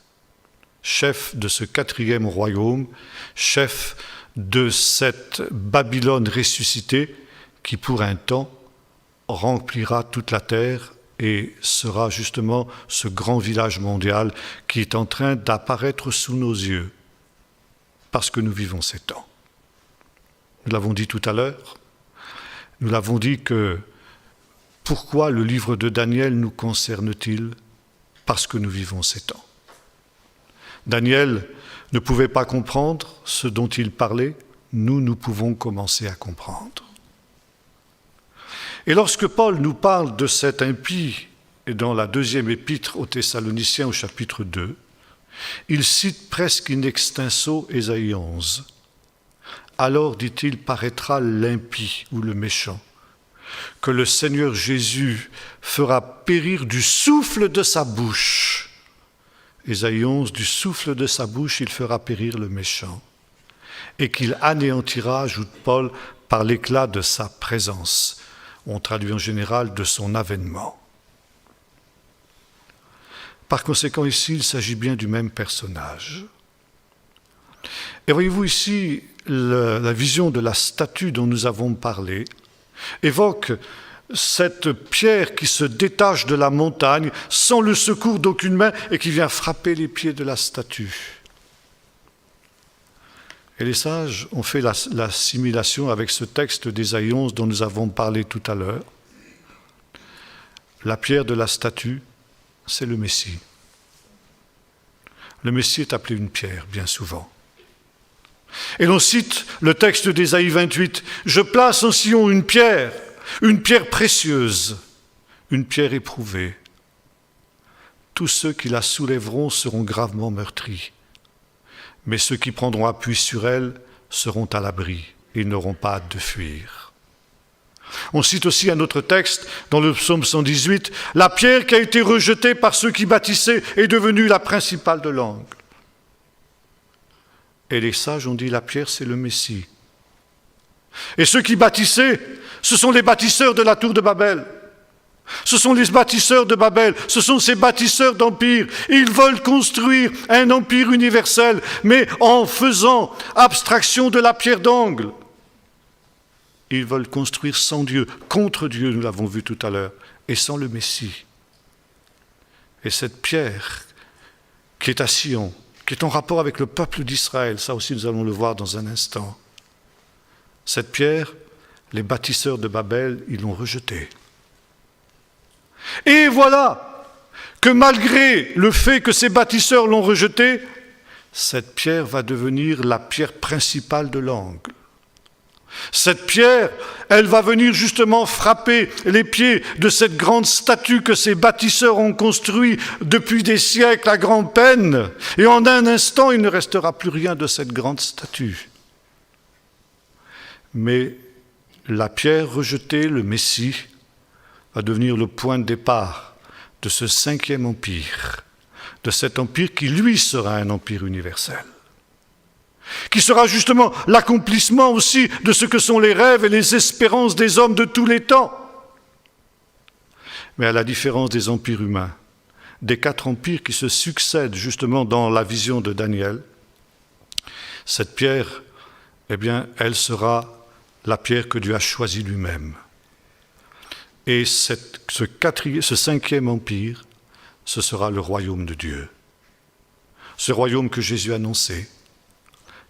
Chef de ce quatrième royaume, chef de cette Babylone ressuscitée qui pour un temps remplira toute la terre et sera justement ce grand village mondial qui est en train d'apparaître sous nos yeux parce que nous vivons ces temps. Nous l'avons dit tout à l'heure, nous l'avons dit que pourquoi le livre de Daniel nous concerne-t-il? Parce que nous vivons ces temps. Daniel ne pouvait pas comprendre ce dont il parlait, nous pouvons commencer à comprendre. Et lorsque Paul nous parle de cet impie, et dans la deuxième épître aux Thessaloniciens au chapitre 2, il cite presque in extenso Ésaïe 11. Alors, dit-il, paraîtra l'impie ou le méchant, que le Seigneur Jésus fera périr du souffle de sa bouche. Ésaïe 11, du souffle de sa bouche, il fera périr le méchant, et qu'il anéantira, ajoute Paul, par l'éclat de sa présence. On traduit en général de son avènement. Par conséquent, ici, il s'agit bien du même personnage. Et voyez-vous ici, la vision de la statue dont nous avons parlé évoque cette pierre qui se détache de la montagne sans le secours d'aucune main et qui vient frapper les pieds de la statue. Et les sages ont fait l'assimilation avec ce texte d'Ésaïe 11 dont nous avons parlé tout à l'heure. La pierre de la statue, c'est le Messie. Le Messie est appelé une pierre, bien souvent. Et l'on cite le texte d'Ésaïe 28, « Je place en Sion une pierre précieuse, une pierre éprouvée. Tous ceux qui la soulèveront seront gravement meurtris, mais ceux qui prendront appui sur elle seront à l'abri, ils n'auront pas hâte de fuir. » On cite aussi un autre texte dans le psaume 118, « La pierre qui a été rejetée par ceux qui bâtissaient est devenue la principale de l'angle. » Et les sages ont dit, la pierre c'est le Messie. Et ceux qui bâtissaient, ce sont les bâtisseurs de la tour de Babel. Ce sont les bâtisseurs de Babel, ce sont ces bâtisseurs d'empire. Ils veulent construire un empire universel, mais en faisant abstraction de la pierre d'angle. Ils veulent construire sans Dieu, contre Dieu, nous l'avons vu tout à l'heure, et sans le Messie. Et cette pierre qui est à Sion, qui est en rapport avec le peuple d'Israël, ça aussi nous allons le voir dans un instant. Cette pierre, les bâtisseurs de Babel, ils l'ont rejetée. Et voilà que malgré le fait que ces bâtisseurs l'ont rejetée, cette pierre va devenir la pierre principale de l'angle. Cette pierre, elle va venir justement frapper les pieds de cette grande statue que ces bâtisseurs ont construite depuis des siècles à grande peine. Et en un instant, il ne restera plus rien de cette grande statue. Mais la pierre rejetée, le Messie, va devenir le point de départ de ce cinquième empire, de cet empire qui, lui, sera un empire universel, qui sera justement l'accomplissement aussi de ce que sont les rêves et les espérances des hommes de tous les temps. Mais à la différence des empires humains, des 4 empires qui se succèdent justement dans la vision de Daniel, cette pierre, eh bien, elle sera la pierre que Dieu a choisie lui-même. Et ce 5e empire, ce sera le royaume de Dieu. Ce royaume que Jésus annonçait.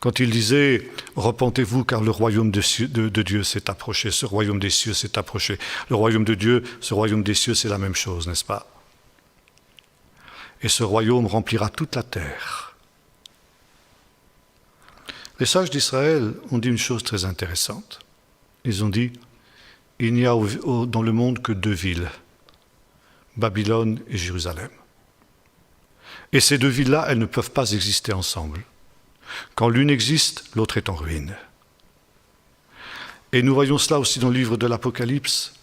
Quand il disait « Repentez-vous car le royaume de Dieu s'est approché, ce royaume des cieux s'est approché. » Le royaume de Dieu, ce royaume des cieux, c'est la même chose, n'est-ce pas? Et ce royaume remplira toute la terre. Les sages d'Israël ont dit une chose très intéressante. Ils ont dit il n'y a dans le monde que deux villes, Babylone et Jérusalem. Et ces deux villes-là, elles ne peuvent pas exister ensemble. Quand l'une existe, l'autre est en ruine. Et nous voyons cela aussi dans le livre de l'Apocalypse,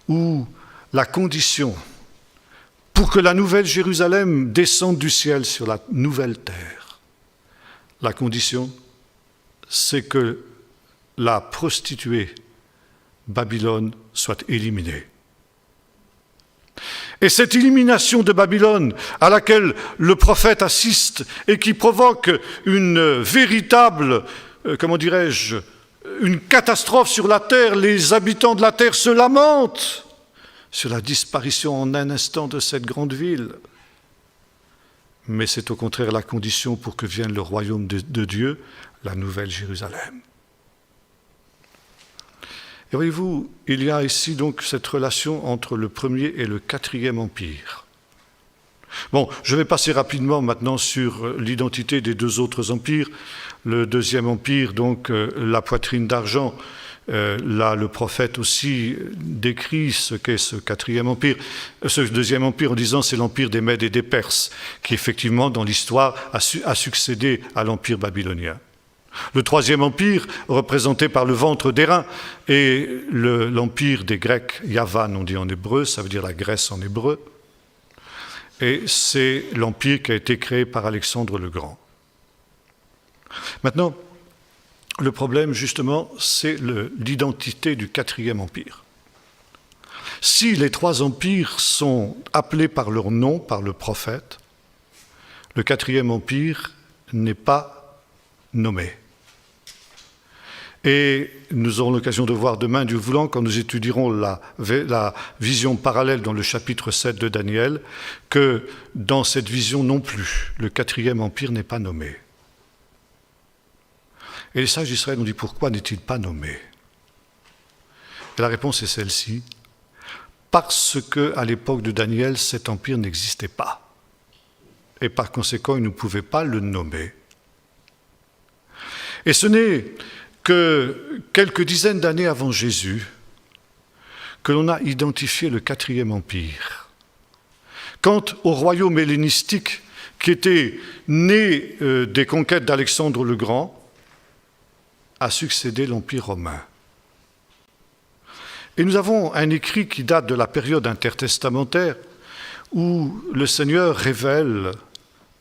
où la condition pour que la nouvelle Jérusalem descende du ciel sur la nouvelle terre, la condition, c'est que la prostituée Babylone soit éliminée. Et cette élimination de Babylone à laquelle le prophète assiste et qui provoque une véritable, une catastrophe sur la terre, les habitants de la terre se lamentent sur la disparition en un instant de cette grande ville. Mais c'est au contraire la condition pour que vienne le royaume de Dieu, la nouvelle Jérusalem. Et voyez-vous, il y a ici donc cette relation entre le premier et le quatrième empire. Bon, je vais passer rapidement maintenant sur l'identité des deux autres empires. Le deuxième empire, donc la poitrine d'argent, là le prophète aussi décrit ce qu'est ce quatrième empire, ce deuxième empire en disant c'est l'empire des Mèdes et des Perses, qui effectivement dans l'histoire a succédé à l'empire babylonien. Le troisième empire, représenté par le ventre d'airain, est l'empire des Grecs, Yavan on dit en hébreu, ça veut dire la Grèce en hébreu, et c'est l'empire qui a été créé par Alexandre le Grand. Maintenant, le problème justement, c'est l'identité du quatrième empire. Si les trois empires sont appelés par leur nom, par le prophète, le quatrième empire n'est pas nommé. Et nous aurons l'occasion de voir demain, Dieu voulant, quand nous étudierons la vision parallèle dans le chapitre 7 de Daniel, que dans cette vision non plus, le quatrième empire n'est pas nommé. Et les sages d'Israël ont dit, pourquoi n'est-il pas nommé? Et la réponse est celle-ci, parce qu'à l'époque de Daniel, cet empire n'existait pas. Et par conséquent, il ne pouvait pas le nommer. Et ce n'est que quelques dizaines d'années avant Jésus, que l'on a identifié le quatrième empire. Quant au royaume hellénistique, qui était né des conquêtes d'Alexandre le Grand, a succédé l'Empire romain. Et nous avons un écrit qui date de la période intertestamentaire, où le Seigneur révèle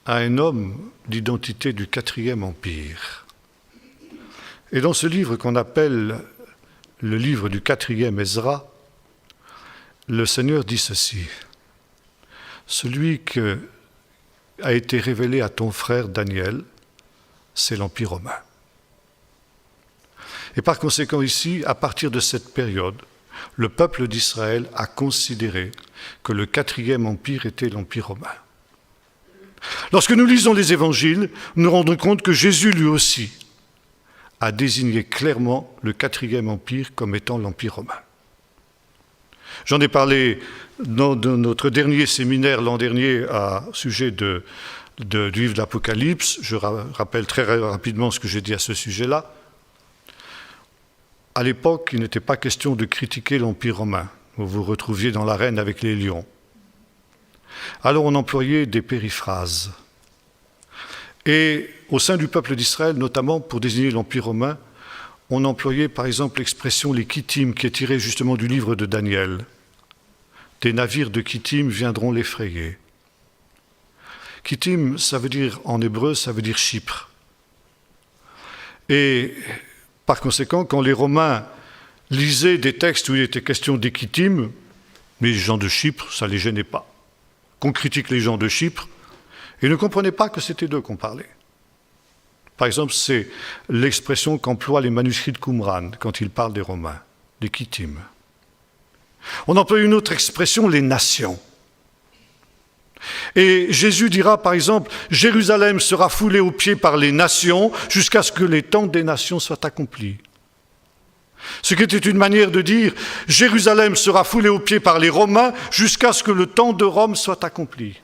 à un homme l'identité du quatrième empire. Et dans ce livre qu'on appelle le livre du quatrième Ezra, le Seigneur dit ceci, « Celui qui a été révélé à ton frère Daniel, c'est l'Empire romain. » Et par conséquent ici, à partir de cette période, le peuple d'Israël a considéré que le quatrième empire était l'Empire romain. Lorsque nous lisons les évangiles, nous nous rendons compte que Jésus lui aussi a désigné clairement le quatrième empire comme étant l'Empire romain. J'en ai parlé dans notre dernier séminaire l'an dernier à sujet du livre de l'Apocalypse. Je rappelle très rapidement ce que j'ai dit à ce sujet-là. À l'époque, il n'était pas question de critiquer l'Empire romain. Vous vous retrouviez dans l'arène avec les lions. Alors on employait des périphrases. Et au sein du peuple d'Israël, notamment pour désigner l'Empire romain, on employait par exemple l'expression les Kittim, qui est tirée justement du livre de Daniel. Des navires de Kittim viendront l'effrayer. Kittim, ça veut dire, en hébreu, ça veut dire Chypre. Et par conséquent, quand les Romains lisaient des textes où il était question des Kittim, les gens de Chypre, ça ne les gênait pas. Qu'on critique les gens de Chypre, ils ne comprenaient pas que c'était d'eux qu'on parlait. Par exemple, c'est l'expression qu'emploient les manuscrits de Qumran quand ils parlent des Romains, des Kittim. On emploie une autre expression, les nations. Et Jésus dira, par exemple, « Jérusalem sera foulée aux pieds par les nations jusqu'à ce que les temps des nations soient accomplis. » Ce qui était une manière de dire « Jérusalem sera foulée aux pieds par les Romains jusqu'à ce que le temps de Rome soit accompli. »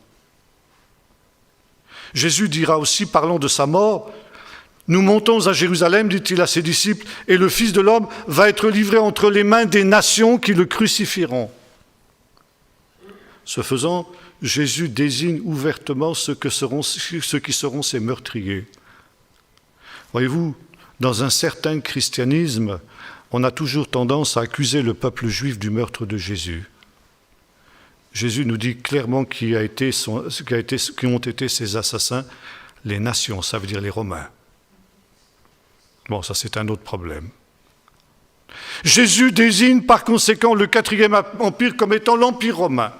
Jésus dira aussi, parlant de sa mort, Nous montons à Jérusalem, dit-il à ses disciples, et le Fils de l'homme va être livré entre les mains des nations qui le crucifieront. Ce faisant, Jésus désigne ouvertement ceux qui seront ses meurtriers. Voyez-vous, dans un certain christianisme, on a toujours tendance à accuser le peuple juif du meurtre de Jésus. Jésus nous dit clairement qui ont été ses assassins, les nations, ça veut dire les Romains. Bon, ça c'est un autre problème. Jésus désigne par conséquent le 4e empire comme étant l'Empire romain.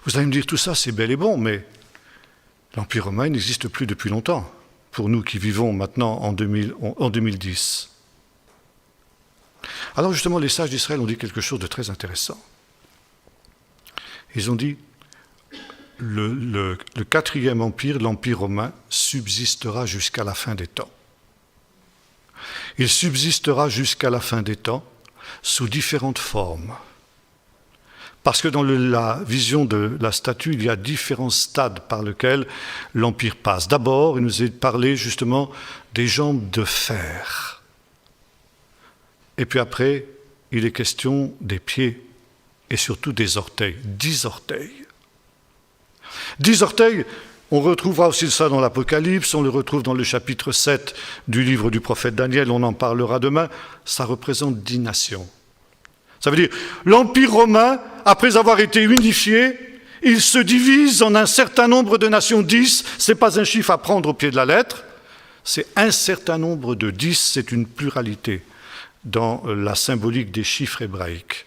Vous allez me dire, tout ça c'est bel et bon, mais l'Empire romain n'existe plus depuis longtemps, pour nous qui vivons maintenant en 2010. Alors justement, les sages d'Israël ont dit quelque chose de très intéressant. Ils ont dit, le 4e empire, l'Empire romain, subsistera jusqu'à la fin des temps. Il subsistera jusqu'à la fin des temps sous différentes formes. Parce que dans la vision de la statue, il y a différents stades par lesquels l'Empire passe. D'abord, il nous est parlé justement des jambes de fer. Et puis après, il est question des pieds et surtout des orteils, 10 orteils. 10 orteils, on retrouvera aussi ça dans l'Apocalypse, on le retrouve dans le chapitre 7 du livre du prophète Daniel, on en parlera demain, ça représente 10 nations. Ça veut dire, l'Empire romain, après avoir été unifié, il se divise en un certain nombre de nations, 10, ce n'est pas un chiffre à prendre au pied de la lettre, c'est un certain nombre de 10, c'est une pluralité dans la symbolique des chiffres hébraïques.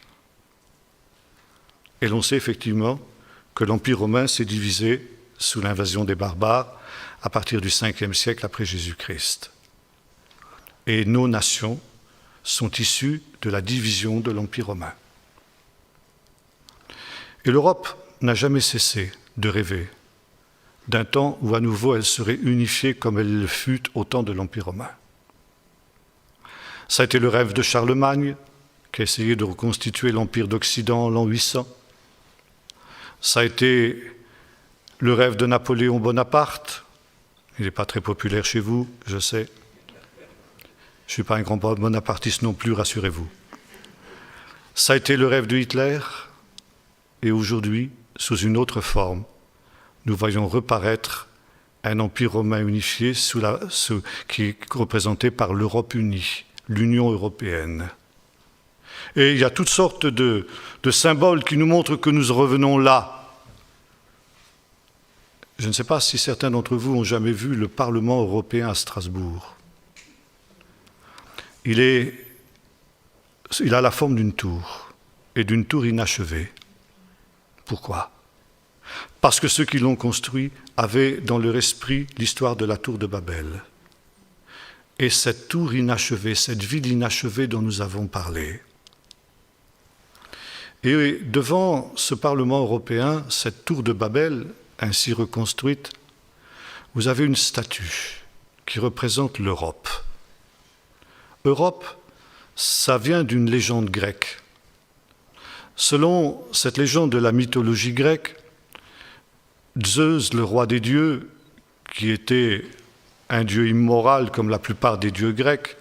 Et l'on sait effectivement que l'Empire romain s'est divisé sous l'invasion des barbares à partir du 5e siècle après Jésus-Christ. Et nos nations sont issues de la division de l'Empire romain. Et l'Europe n'a jamais cessé de rêver d'un temps où à nouveau elle serait unifiée comme elle le fut au temps de l'Empire romain. Ça a été le rêve de Charlemagne, qui a essayé de reconstituer l'Empire d'Occident en l'an 800. Ça a été le rêve de Napoléon Bonaparte. Il n'est pas très populaire chez vous, je sais. Je ne suis pas un grand bonapartiste non plus, rassurez-vous. Ça a été le rêve de Hitler. Et aujourd'hui, sous une autre forme, nous voyons reparaître un empire romain unifié qui est représenté par l'Europe unie, l'Union européenne. Et il y a toutes sortes de symboles qui nous montrent que nous revenons là. Je ne sais pas si certains d'entre vous ont jamais vu le Parlement européen à Strasbourg. Il a la forme d'une tour, et d'une tour inachevée. Pourquoi ? Parce que ceux qui l'ont construit avaient dans leur esprit l'histoire de la tour de Babel. Et cette tour inachevée, cette ville inachevée dont nous avons parlé. Et devant ce Parlement européen, cette tour de Babel, ainsi reconstruite, vous avez une statue qui représente l'Europe. Europe, ça vient d'une légende grecque. Selon cette légende de la mythologie grecque, Zeus, le roi des dieux, qui était un dieu immoral comme la plupart des dieux grecs,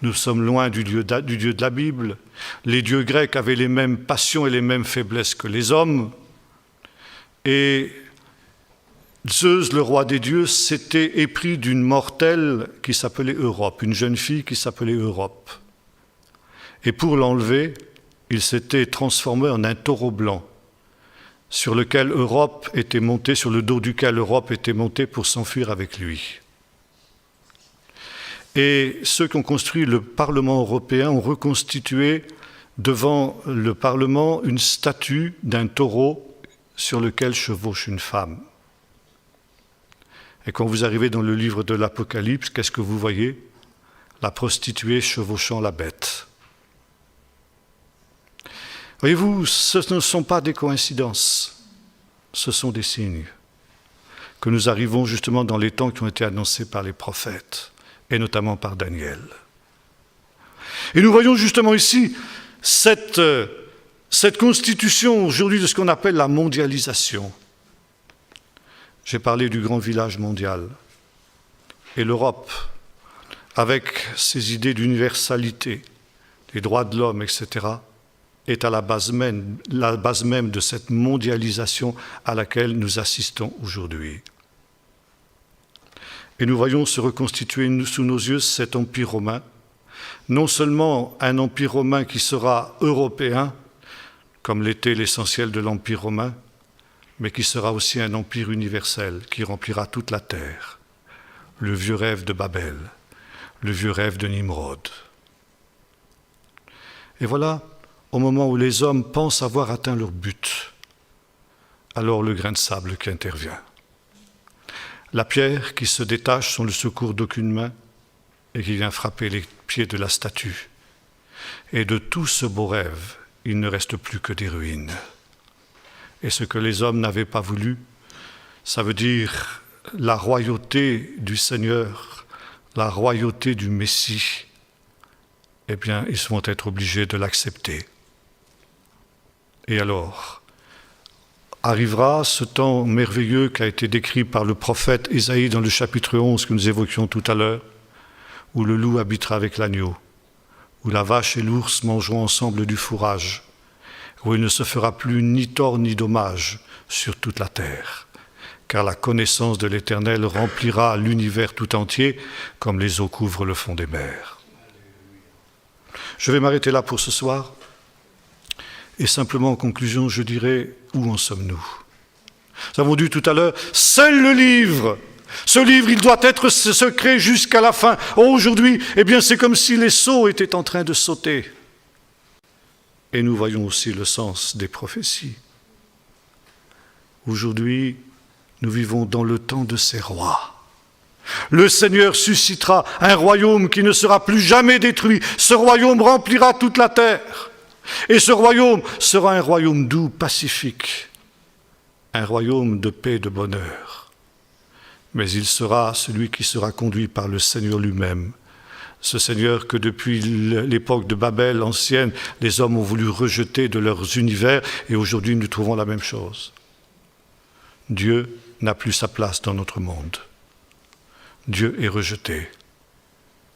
nous sommes loin du dieu de la Bible. Les dieux grecs avaient les mêmes passions et les mêmes faiblesses que les hommes. Et Zeus, le roi des dieux, s'était épris d'une mortelle qui s'appelait Europe, une jeune fille qui s'appelait Europe. Et pour l'enlever, il s'était transformé en un taureau blanc, sur lequel Europe était montée, sur le dos duquel Europe était montée pour s'enfuir avec lui. Et ceux qui ont construit le Parlement européen ont reconstitué devant le Parlement une statue d'un taureau sur lequel chevauche une femme. Et quand vous arrivez dans le livre de l'Apocalypse, qu'est-ce que vous voyez ? La prostituée chevauchant la bête. Voyez-vous, ce ne sont pas des coïncidences, ce sont des signes que nous arrivons justement dans les temps qui ont été annoncés par les prophètes, et notamment par Daniel. Et nous voyons justement ici cette constitution aujourd'hui de ce qu'on appelle la mondialisation. J'ai parlé du grand village mondial. et l'Europe, avec ses idées d'universalité, des droits de l'homme, etc., est à la base même de cette mondialisation à laquelle nous assistons aujourd'hui. Et nous voyons se reconstituer sous nos yeux cet empire romain, non seulement un empire romain qui sera européen, comme l'était l'essentiel de l'empire romain, mais qui sera aussi un empire universel qui remplira toute la terre. Le vieux rêve de Babel, le vieux rêve de Nimrod. Et voilà, au moment où les hommes pensent avoir atteint leur but, alors le grain de sable qui intervient. La pierre qui se détache sans le secours d'aucune main et qui vient frapper les pieds de la statue. Et de tout ce beau rêve, il ne reste plus que des ruines. Et ce que les hommes n'avaient pas voulu, ça veut dire la royauté du Seigneur, la royauté du Messie, eh bien, ils vont être obligés de l'accepter. Et alors, arrivera ce temps merveilleux qui a été décrit par le prophète Ésaïe dans le chapitre 11 que nous évoquions tout à l'heure, où le loup habitera avec l'agneau, où la vache et l'ours mangeront ensemble du fourrage, où il ne se fera plus ni tort ni dommage sur toute la terre, car la connaissance de l'Éternel remplira l'univers tout entier, comme les eaux couvrent le fond des mers. Je vais m'arrêter là pour ce soir, et simplement en conclusion, je dirais, où en sommes-nous ? Nous avons dit tout à l'heure, seul le livre, ce livre, il doit être secret jusqu'à la fin. Aujourd'hui, eh bien, c'est comme si les sceaux étaient en train de sauter. Et nous voyons aussi le sens des prophéties. Aujourd'hui, nous vivons dans le temps de ces rois. Le Seigneur suscitera un royaume qui ne sera plus jamais détruit. Ce royaume remplira toute la terre. Et ce royaume sera un royaume doux, pacifique, un royaume de paix et de bonheur. Mais il sera celui qui sera conduit par le Seigneur lui-même, ce Seigneur que depuis l'époque de Babel ancienne, les hommes ont voulu rejeter de leurs univers, et aujourd'hui nous trouvons la même chose. Dieu n'a plus sa place dans notre monde. Dieu est rejeté.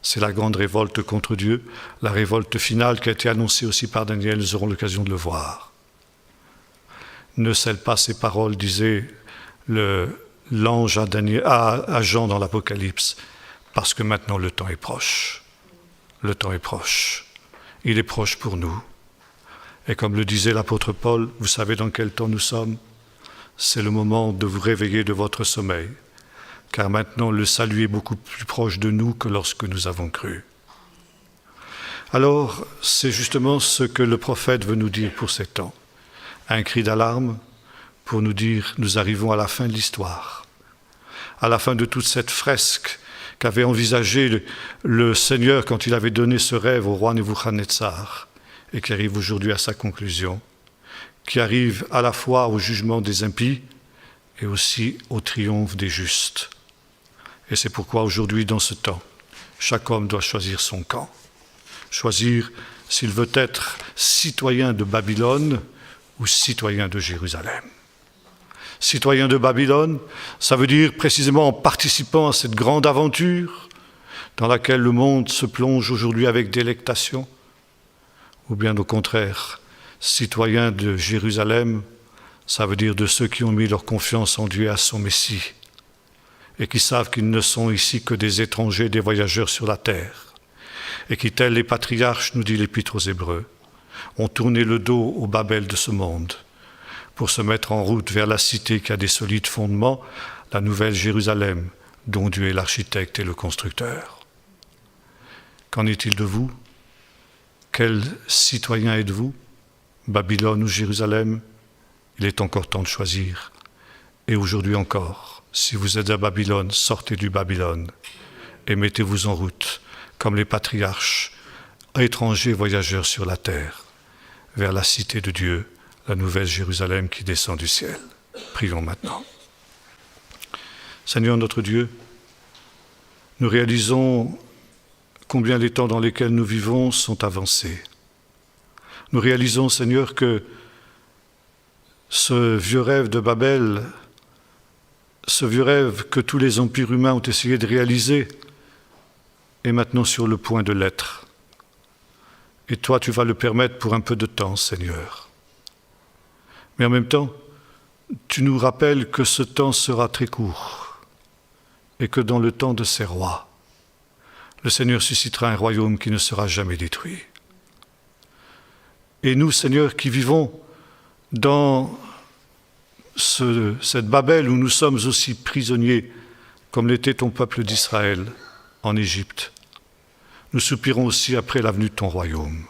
C'est la grande révolte contre Dieu, la révolte finale qui a été annoncée aussi par Daniel, nous aurons l'occasion de le voir. Ne scelle pas ces paroles, disait l'ange à Jean dans l'Apocalypse, parce que maintenant le temps est proche. Le temps est proche. Il est proche pour nous. Et comme le disait l'apôtre Paul, vous savez dans quel temps nous sommes ? C'est le moment de vous réveiller de votre sommeil. Car maintenant le salut est beaucoup plus proche de nous que lorsque nous avons cru. Alors, c'est justement ce que le prophète veut nous dire pour ces temps. Un cri d'alarme pour nous dire, nous arrivons à la fin de l'histoire, à la fin de toute cette fresque qu'avait envisagé le Seigneur quand il avait donné ce rêve au roi Nebuchadnezzar, et qui arrive aujourd'hui à sa conclusion, qui arrive à la fois au jugement des impies et aussi au triomphe des justes. Et c'est pourquoi aujourd'hui, dans ce temps, chaque homme doit choisir son camp. Choisir s'il veut être citoyen de Babylone ou citoyen de Jérusalem. Citoyen de Babylone, ça veut dire précisément en participant à cette grande aventure dans laquelle le monde se plonge aujourd'hui avec délectation, ou bien au contraire, citoyen de Jérusalem, ça veut dire de ceux qui ont mis leur confiance en Dieu et à son Messie, et qui savent qu'ils ne sont ici que des étrangers, des voyageurs sur la terre, et qui, tels les patriarches, nous dit l'Épître aux Hébreux, ont tourné le dos au Babel de ce monde, pour se mettre en route vers la cité qui a des solides fondements, la nouvelle Jérusalem, dont Dieu est l'architecte et le constructeur. Qu'en est-il de vous ? Quel citoyen êtes-vous ? Babylone ou Jérusalem ? Il est encore temps de choisir. Et aujourd'hui encore, si vous êtes à Babylone, sortez du Babylone et mettez-vous en route, comme les patriarches, étrangers voyageurs sur la terre, vers la cité de Dieu, la nouvelle Jérusalem qui descend du ciel. Prions maintenant. Seigneur notre Dieu, nous réalisons combien les temps dans lesquels nous vivons sont avancés. Nous réalisons, Seigneur, que ce vieux rêve de Babel ce vieux rêve que tous les empires humains ont essayé de réaliser est maintenant sur le point de l'être. Et toi, tu vas le permettre pour un peu de temps, Seigneur. Mais en même temps, tu nous rappelles que ce temps sera très court et que dans le temps de ces rois, le Seigneur suscitera un royaume qui ne sera jamais détruit. Et nous, Seigneur, qui vivons dans cette Babel où nous sommes aussi prisonniers, comme l'était ton peuple d'Israël en Égypte, nous soupirons aussi après la venue de ton royaume.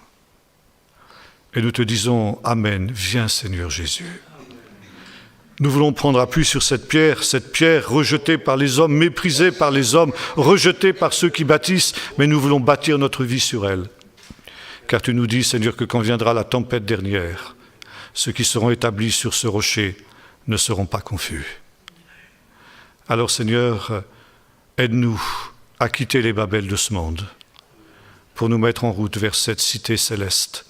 Et nous te disons, Amen, viens Seigneur Jésus. Nous voulons prendre appui sur cette pierre rejetée par les hommes, méprisée par les hommes, rejetée par ceux qui bâtissent, mais nous voulons bâtir notre vie sur elle. Car tu nous dis, Seigneur, que quand viendra la tempête dernière, ceux qui seront établis sur ce rocher ne seront pas confus. Alors, Seigneur, aide-nous à quitter les Babels de ce monde pour nous mettre en route vers cette cité céleste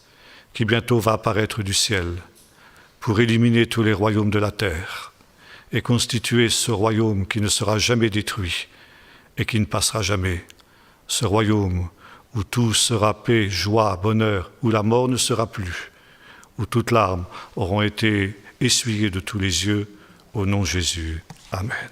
qui bientôt va apparaître du ciel pour éliminer tous les royaumes de la terre et constituer ce royaume qui ne sera jamais détruit et qui ne passera jamais, ce royaume où tout sera paix, joie, bonheur, où la mort ne sera plus, où toutes larmes auront été essuyées de tous les yeux, au nom de Jésus. Amen.